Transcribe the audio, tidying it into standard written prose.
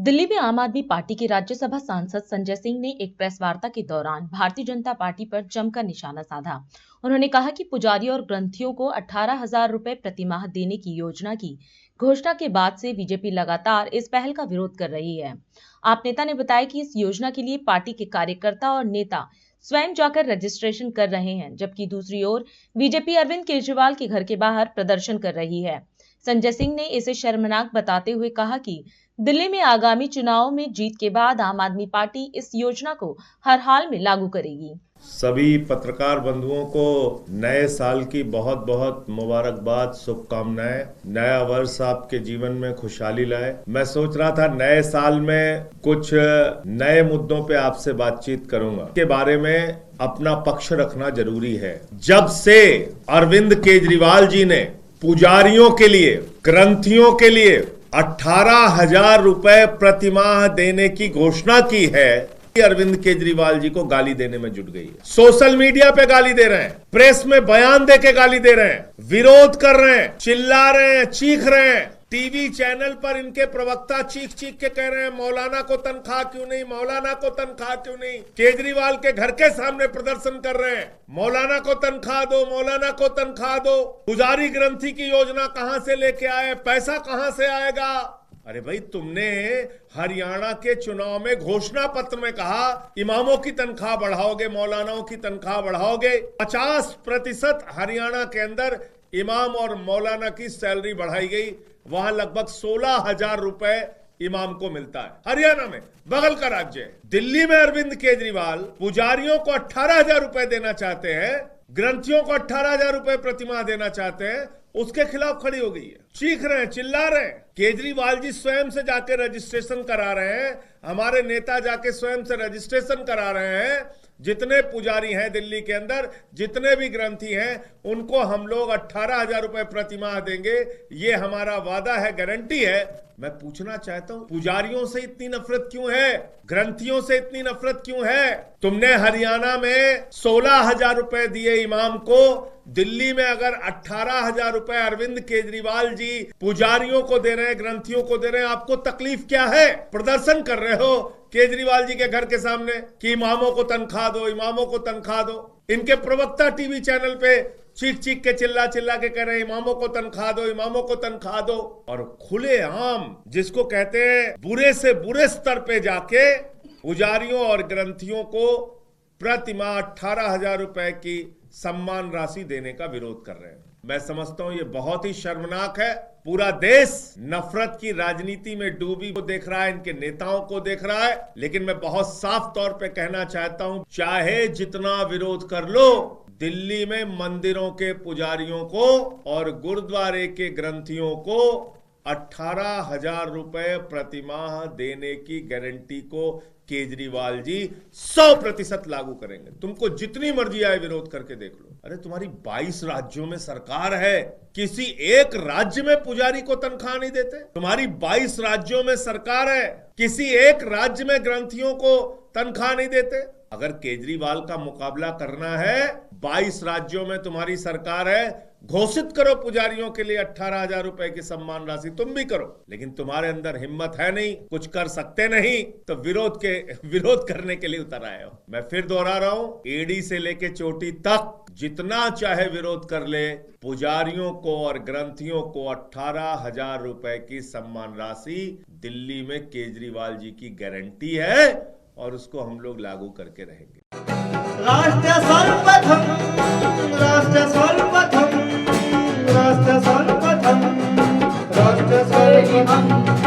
दिल्ली में आम आदमी पार्टी के राज्यसभा सांसद संजय सिंह ने एक प्रेस वार्ता के दौरान भारतीय जनता पार्टी पर जमकर निशाना साधा। उन्होंने कहा कि पुजारियों और ग्रंथियों को 18,000 रुपए प्रति माह देने की योजना की घोषणा के बाद से बीजेपी लगातार इस पहल का विरोध कर रही है। आप नेता ने बताया कि इस योजना के लिए पार्टी के कार्यकर्ता और नेता स्वयं जाकर रजिस्ट्रेशन कर रहे हैं, जबकि दूसरी ओर बीजेपी अरविंद केजरीवाल के घर के बाहर प्रदर्शन कर रही है। संजय सिंह ने इसे शर्मनाक बताते हुए कहा कि दिल्ली में आगामी चुनाव में जीत के बाद आम आदमी पार्टी इस योजना को हर हाल में लागू करेगी। सभी पत्रकार बंधुओं को नए साल की बहुत बहुत मुबारकबाद, शुभकामनाएं। नया वर्ष आपके जीवन में खुशहाली लाए। मैं सोच रहा था नए साल में कुछ नए मुद्दों पे आपसे बातचीत करूंगा। के बारे में अपना पक्ष रखना जरूरी है। जब से अरविंद केजरीवाल जी ने पुजारियों के लिए, ग्रंथियों के लिए 18,000 रुपए प्रतिमाह देने की घोषणा की है, अरविंद केजरीवाल जी को गाली देने में जुट गई है। सोशल मीडिया पे गाली दे रहे हैं, प्रेस में बयान दे के गाली दे रहे हैं, विरोध कर रहे हैं, चिल्ला रहे हैं, चीख रहे हैं। टीवी चैनल पर इनके प्रवक्ता चीख चीख के कह रहे हैं मौलाना को तनख्वाह क्यों नहीं, मौलाना को तनख्वाह क्यों नहीं। केजरीवाल के घर के सामने प्रदर्शन कर रहे हैं, मौलाना को तनख्वाह दो, मौलाना को तनख्वाह दो। पुजारी ग्रंथी की योजना कहां से लेके आए, पैसा कहां से आएगा। अरे भाई, तुमने हरियाणा के चुनाव में घोषणा पत्र में कहा इमामों की तनख्वाह बढ़ाओगे, मौलानाओं की तनख्वाह बढ़ाओगे। 50% हरियाणा के अंदर इमाम और मौलाना की सैलरी बढ़ाई गई। वहां लगभग 16,000 रुपए इमाम को मिलता है। हरियाणा में, बगल का राज्य है। दिल्ली में अरविंद केजरीवाल पुजारियों को 18,000 रुपए देना चाहते हैं, ग्रंथियों को 18,000 रुपए प्रतिमाह देना चाहते हैं। उसके खिलाफ खड़ी हो गई है, चीख रहे हैं, चिल्ला रहे हैं। केजरीवाल जी स्वयं से जाके रजिस्ट्रेशन करा रहे हैं, हमारे नेता जाके स्वयं से रजिस्ट्रेशन करा रहे हैं। जितने पुजारी हैं दिल्ली के अंदर, जितने भी ग्रंथी हैं, उनको हम लोग 18,000 रुपए प्रतिमाह देंगे। ये हमारा वादा है, गारंटी है। मैं पूछना चाहता हूं, पुजारियों से इतनी नफरत क्यों है, ग्रंथियों से इतनी नफरत क्यों है। तुमने हरियाणा में 16,000 रुपए दिए इमाम को, दिल्ली में अगर 18,000 रुपए अरविंद केजरीवाल जी पुजारियों को दे रहे हैं, ग्रंथियों को दे रहे हैं, आपको तकलीफ क्या है। प्रदर्शन कर रहे हो केजरीवाल जी के घर के सामने कि इमामों को तनख्वाह दो, इमामों को तनख्वाह दो। इनके प्रवक्ता टीवी चैनल पे चीख चीख के, चिल्ला चिल्ला के कह रहे हैं इमामों को तनख्वाह दो, इमामों को तनख्वाह दो। और खुलेआम, जिसको कहते हैं बुरे से बुरे स्तर पे जाके पुजारियों और ग्रंथियों को प्रतिमाह 18,000 रुपए की सम्मान राशि देने का विरोध कर रहे हैं। मैं समझता हूं ये बहुत ही शर्मनाक है। पूरा देश नफरत की राजनीति में डूबी को देख रहा है, इनके नेताओं को देख रहा है। लेकिन मैं बहुत साफ तौर पे कहना चाहता हूं, चाहे जितना विरोध कर लो, दिल्ली में मंदिरों के पुजारियों को और गुरुद्वारे के ग्रंथियों को 18,000 रुपए प्रतिमाह देने की गारंटी को केजरीवाल जी 100% लागू करेंगे। तुमको जितनी मर्जी आए विरोध करके देख लो। अरे तुम्हारी 22 राज्यों में सरकार है, किसी एक राज्य में पुजारी को तनख्वाह नहीं देते। तुम्हारी 22 राज्यों में सरकार है, किसी एक राज्य में ग्रंथियों को तनख्वाह नहीं देते। अगर केजरीवाल का मुकाबला करना है, 22 राज्यों में तुम्हारी सरकार है, घोषित करो पुजारियों के लिए 18,000 रुपए की सम्मान राशि, तुम भी करो। लेकिन तुम्हारे अंदर हिम्मत है नहीं, कुछ कर सकते नहीं, तो विरोध करने के लिए उतर आए हो। मैं फिर दोहरा रहा हूं, एड़ी से लेके चोटी तक जितना चाहे विरोध कर ले, पुजारियों को और ग्रंथियों को 18,000 रुपए की सम्मान राशि दिल्ली में केजरीवाल जी की गारंटी है और उसको हम लोग लागू करके रहेंगे। राष्ट्र सर्वप्रथम, राष्ट्र सर्वप्रथम, राष्ट्र सर्वप्रथम, राष्ट्र सर्वप्रथम।